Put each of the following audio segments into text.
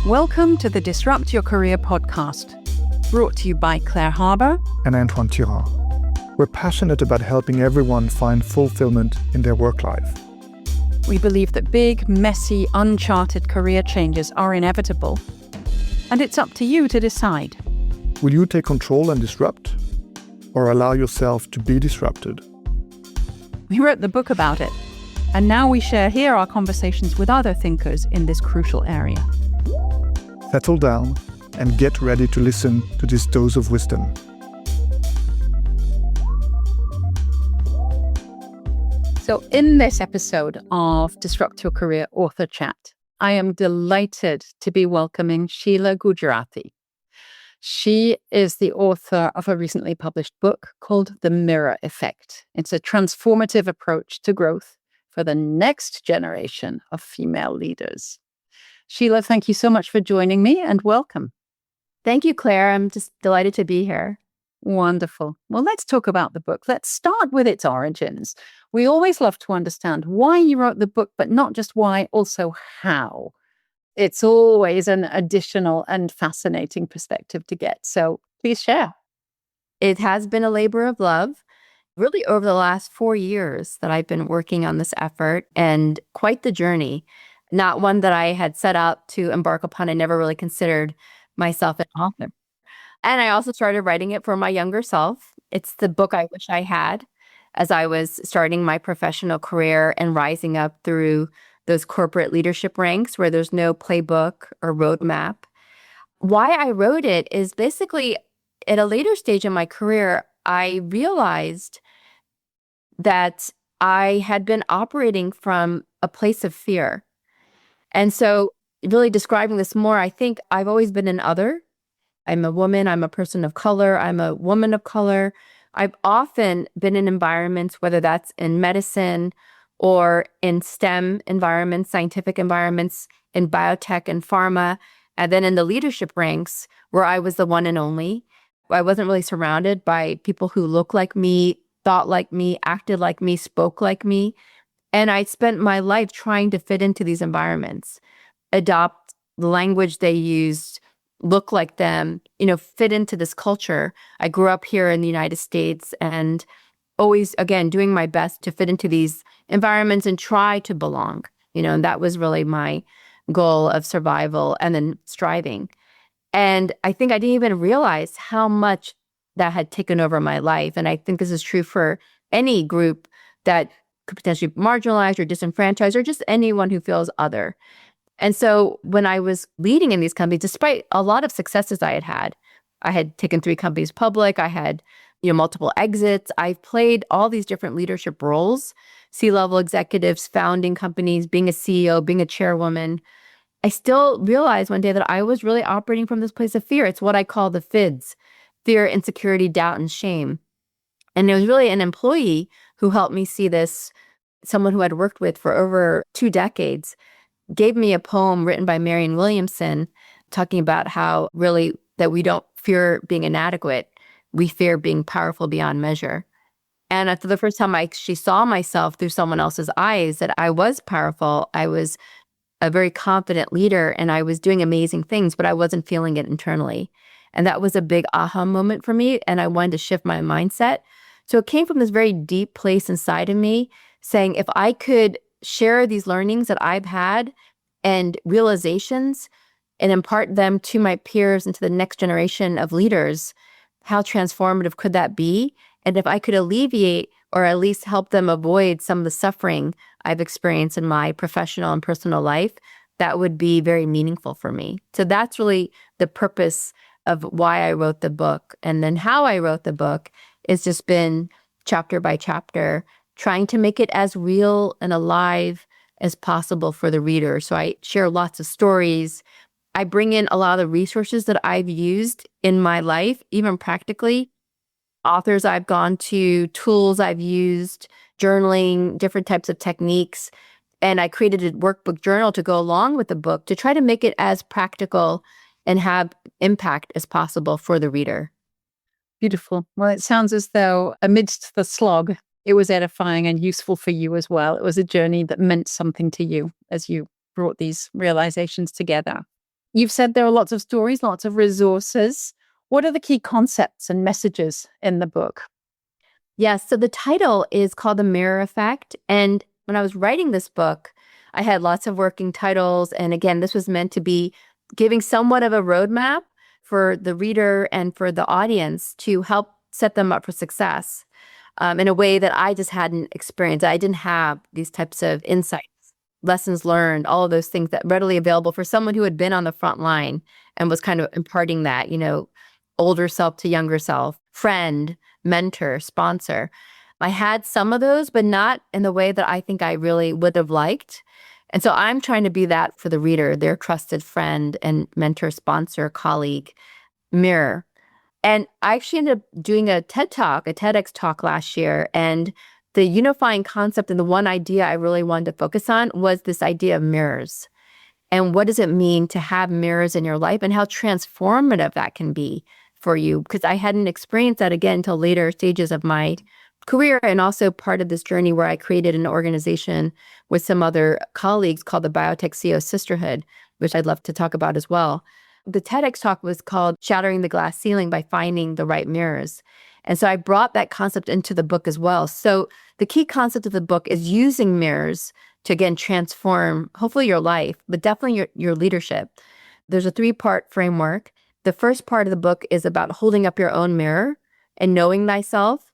Welcome to the Disrupt Your Career podcast, brought to you by Claire Harbour and Antoine Tirard. We're passionate about helping everyone find fulfillment in their work life. We believe that big, messy, uncharted career changes are inevitable, and it's up to you to decide. Will you take control and disrupt, or allow yourself to be disrupted? We wrote the book about it, and now we share here our conversations with other thinkers in this crucial area. Settle down and get ready to listen to this dose of wisdom. So in this episode of Disrupt Your Career Author Chat, I am delighted to be welcoming Sheila Gujrathi. She is the author of a recently published book called The Mirror Effect. It's a transformative approach to growth for the next generation of female leaders. Sheila, thank you so much for joining me and welcome. Thank you, Claire. I'm just delighted to be here. Wonderful. Well, let's talk about the book. Let's start with its origins. We always love to understand why you wrote the book, but not just why, also how. It's always an additional and fascinating perspective to get. So please share. It has been a labor of love, really over the last 4 years that I've been working on this effort, and quite the journey. Not one that I had set out to embark upon. I never really considered myself an author. And I also started writing it for my younger self. It's the book I wish I had as I was starting my professional career and rising up through those corporate leadership ranks where there's no playbook or roadmap. Why I wrote it is basically at a later stage in my career, I realized that I had been operating from a place of fear. And so really describing this more, I think I've always been an other. I'm a woman, I'm a person of color, I'm a woman of color. I've often been in environments, whether that's in medicine or in STEM environments, scientific environments, in biotech and pharma, and then in the leadership ranks where I was the one and only. I wasn't really surrounded by people who looked like me, thought like me, acted like me, spoke like me. And I spent my life trying to fit into these environments, adopt the language they used, look like them, fit into this culture. I grew up here in the United States and always, again, doing my best to fit into these environments and try to belong, and that was really my goal of survival and then striving. And I think I didn't even realize how much that had taken over my life. And I think this is true for any group that could potentially be marginalized or disenfranchised or just anyone who feels other. And so when I was leading in these companies, despite a lot of successes I had taken 3 companies public, I had multiple exits. I've played all these different leadership roles, C-level executives, founding companies, being a CEO, being a chairwoman. I still realized one day that I was really operating from this place of fear. It's what I call the FIDS, fear, insecurity, doubt, and shame. And it was really an employee who helped me see this, someone who I'd worked with for over 2 decades, gave me a poem written by Marianne Williamson talking about how really that we don't fear being inadequate. We fear being powerful beyond measure. And after the first time I actually saw myself through someone else's eyes, that I was powerful, I was a very confident leader, and I was doing amazing things, but I wasn't feeling it internally. And that was a big aha moment for me, and I wanted to shift my mindset. So it came from this very deep place inside of me saying, if I could share these learnings that I've had and realizations and impart them to my peers and to the next generation of leaders, how transformative could that be? And if I could alleviate or at least help them avoid some of the suffering I've experienced in my professional and personal life, that would be very meaningful for me. So that's really the purpose of why I wrote the book. And then how I wrote the book has just been chapter by chapter, trying to make it as real and alive as possible for the reader. So I share lots of stories. I bring in a lot of the resources that I've used in my life, even practically. Authors I've gone to, tools I've used, journaling, different types of techniques. And I created a workbook journal to go along with the book to try to make it as practical and have impact as possible for the reader. Beautiful. Well, it sounds as though amidst the slog, it was edifying and useful for you as well. It was a journey that meant something to you as you brought these realizations together. You've said there are lots of stories, lots of resources. What are the key concepts and messages in the book? Yes. So the title is called The Mirror Effect. And when I was writing this book, I had lots of working titles. And again, this was meant to be giving somewhat of a roadmap for the reader and for the audience to help set them up for success in a way that I just hadn't experienced. I didn't have these types of insights, lessons learned, all of those things that readily available for someone who had been on the front line and was kind of imparting that, older self to younger self, friend, mentor, sponsor. I had some of those, but not in the way that I think I really would have liked. And so I'm trying to be that for the reader, their trusted friend and mentor, sponsor, colleague, mirror. And I actually ended up doing a TEDx talk last year. And the unifying concept and the one idea I really wanted to focus on was this idea of mirrors. And what does it mean to have mirrors in your life and how transformative that can be for you? Because I hadn't experienced that again until later stages of my career, and also part of this journey where I created an organization with some other colleagues called the Biotech CEO Sisterhood, which I'd love to talk about as well. The TEDx talk was called Shattering the Glass Ceiling by Finding the Right Mirrors. And so I brought that concept into the book as well. So the key concept of the book is using mirrors to, again, transform hopefully your life, but definitely your leadership. There's a 3-part framework. The first part of the book is about holding up your own mirror and knowing thyself.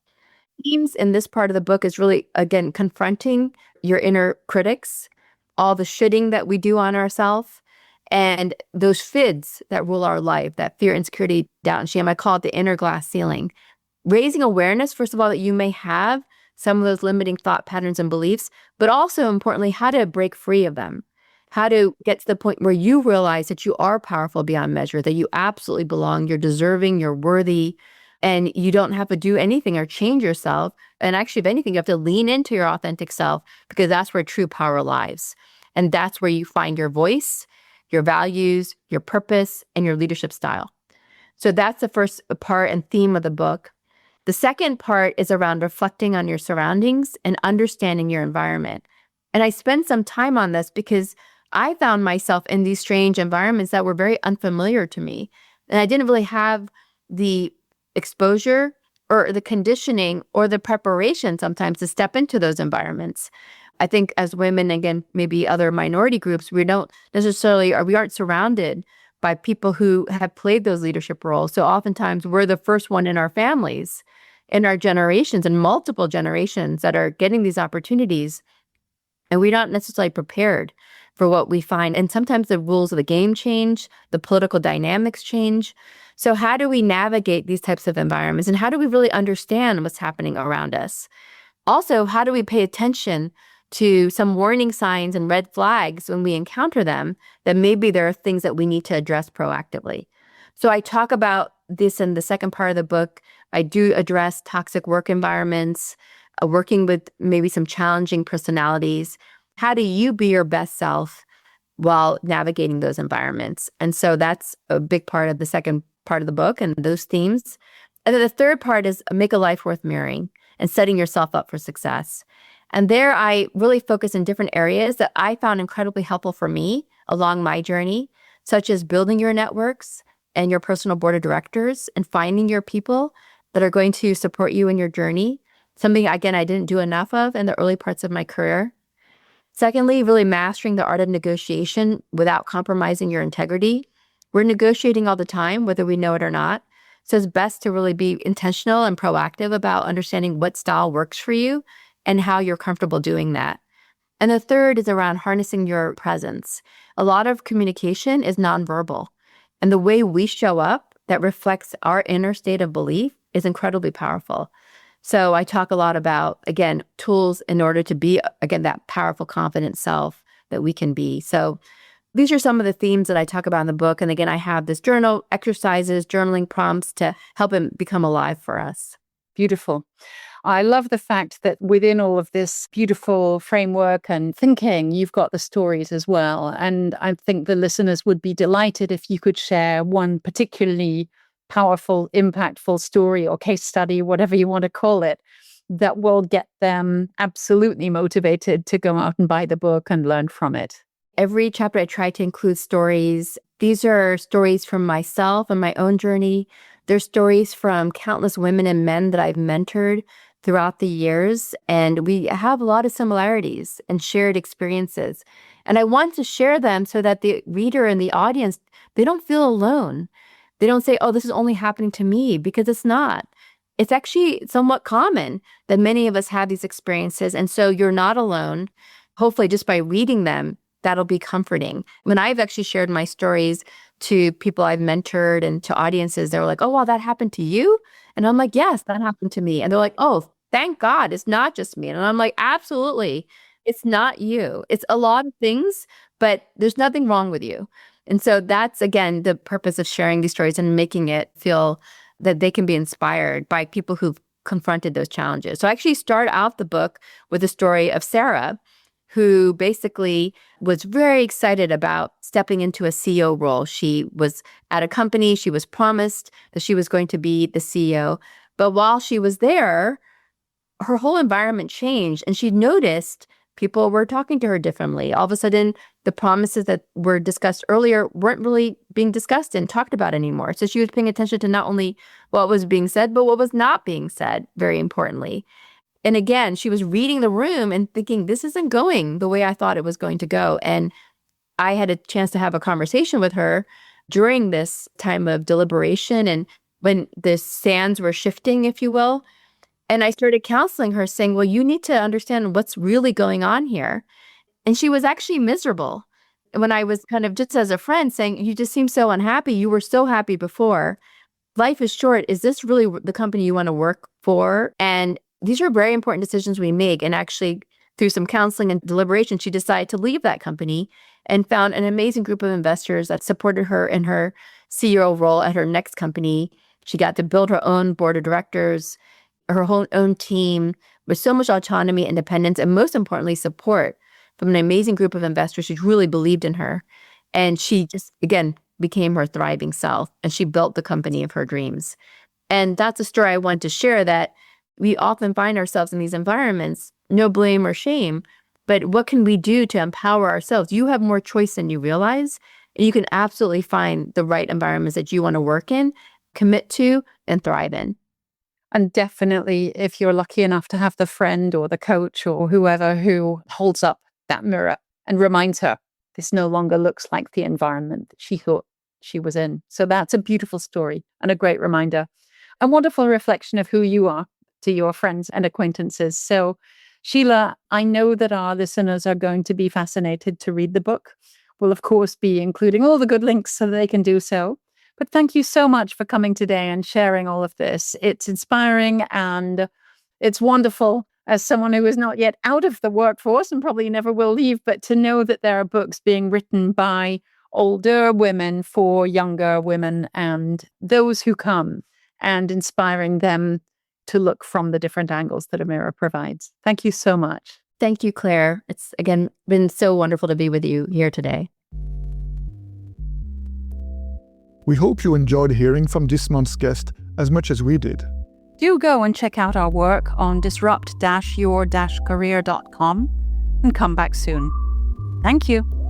Themes in this part of the book is really, again, confronting your inner critics, all the shoulding that we do on ourselves, and those fids that rule our life, that fear, insecurity, doubt, and shame. I call it the inner glass ceiling. Raising awareness, first of all, that you may have some of those limiting thought patterns and beliefs, but also importantly, how to break free of them, how to get to the point where you realize that you are powerful beyond measure, that you absolutely belong, you're deserving, you're worthy, and you don't have to do anything or change yourself. And actually, if anything, you have to lean into your authentic self, because that's where true power lies. And that's where you find your voice, your values, your purpose, and your leadership style. So that's the first part and theme of the book. The second part is around reflecting on your surroundings and understanding your environment. And I spent some time on this because I found myself in these strange environments that were very unfamiliar to me. And I didn't really have the exposure or the conditioning or the preparation sometimes to step into those environments. I think as women, again, maybe other minority groups, we don't necessarily, or we aren't surrounded by people who have played those leadership roles. So oftentimes we're the first one in our families, in our generations, and multiple generations that are getting these opportunities. And we're not necessarily prepared for what we find. And sometimes the rules of the game change, the political dynamics change. So how do we navigate these types of environments? And how do we really understand what's happening around us? Also, how do we pay attention to some warning signs and red flags when we encounter them, that maybe there are things that we need to address proactively? So I talk about this in the second part of the book. I do address toxic work environments, working with maybe some challenging personalities. How do you be your best self while navigating those environments? And so that's a big part of the second part of the book and those themes. And then the third part is make a life worth mirroring and setting yourself up for success. And there I really focus in different areas that I found incredibly helpful for me along my journey, such as building your networks and your personal board of directors and finding your people that are going to support you in your journey. Something, again, I didn't do enough of in the early parts of my career. Secondly, really mastering the art of negotiation without compromising your integrity. We're negotiating all the time, whether we know it or not. So it's best to really be intentional and proactive about understanding what style works for you and how you're comfortable doing that. And the third is around harnessing your presence. A lot of communication is nonverbal. And the way we show up that reflects our inner state of belief is incredibly powerful. So I talk a lot about, again, tools in order to be, again, that powerful, confident self that we can be. So these are some of the themes that I talk about in the book. And again, I have this journal exercises, journaling prompts to help them become alive for us. Beautiful. I love the fact that within all of this beautiful framework and thinking, you've got the stories as well. And I think the listeners would be delighted if you could share one particularly powerful, impactful story or case study, whatever you want to call it, that will get them absolutely motivated to go out and buy the book and learn from it. Every chapter I try to include stories These are stories from myself and my own journey. They're stories from countless women and men that I've mentored throughout the years. And we have a lot of similarities and shared experiences. And I want to share them so that the reader and the audience, they don't feel alone. They don't say, oh, this is only happening to me, because it's not. It's actually somewhat common that many of us have these experiences. And so you're not alone. Hopefully, just by reading them, that'll be comforting. When I've actually shared my stories to people I've mentored and to audiences, they were like, oh, wow, that happened to you? And I'm like, yes, that happened to me. And they're like, oh, thank God, it's not just me. And I'm like, absolutely, it's not you. It's a lot of things, but there's nothing wrong with you. And so that's, again, the purpose of sharing these stories and making it feel that they can be inspired by people who've confronted those challenges. So I actually start out the book with the story of Sarah, who basically was very excited about stepping into a CEO role. She was at a company, she was promised that she was going to be the CEO. But while she was there, her whole environment changed, and she noticed people were talking to her differently. All of a sudden, the promises that were discussed earlier weren't really being discussed and talked about anymore. So she was paying attention to not only what was being said, but what was not being said, very importantly. And again, she was reading the room and thinking, this isn't going the way I thought it was going to go. And I had a chance to have a conversation with her during this time of deliberation and when the sands were shifting, if you will. And I started counseling her, saying, well, you need to understand what's really going on here. And she was actually miserable. When I was kind of just as a friend saying, you just seem so unhappy. You were so happy before. Life is short. Is this really the company you want to work for? And these are very important decisions we make. And actually, through some counseling and deliberation, she decided to leave that company and found an amazing group of investors that supported her in her CEO role at her next company. She got to build her own board of directors, her whole own team with so much autonomy, independence, and most importantly, support from an amazing group of investors who really believed in her. And she just, again, became her thriving self, and she built the company of her dreams. And that's a story I want to share, that we often find ourselves in these environments, no blame or shame, but what can we do to empower ourselves? You have more choice than you realize, and you can absolutely find the right environments that you want to work in, commit to, and thrive in. And definitely, if you're lucky enough to have the friend or the coach or whoever who holds up that mirror and reminds her, this no longer looks like the environment that she thought she was in. So that's a beautiful story and a great reminder. A wonderful reflection of who you are to your friends and acquaintances. So, Sheila, I know that our listeners are going to be fascinated to read the book. We'll, of course, be including all the good links so that they can do so. But thank you so much for coming today and sharing all of this. It's inspiring and it's wonderful as someone who is not yet out of the workforce and probably never will leave, but to know that there are books being written by older women for younger women and those who come, and inspiring them to look from the different angles that Amira provides. Thank you so much. Thank you, Claire. It's, again, been so wonderful to be with you here today. We hope you enjoyed hearing from this month's guest as much as we did. Do go and check out our work on disrupt-your-career.com and come back soon. Thank you.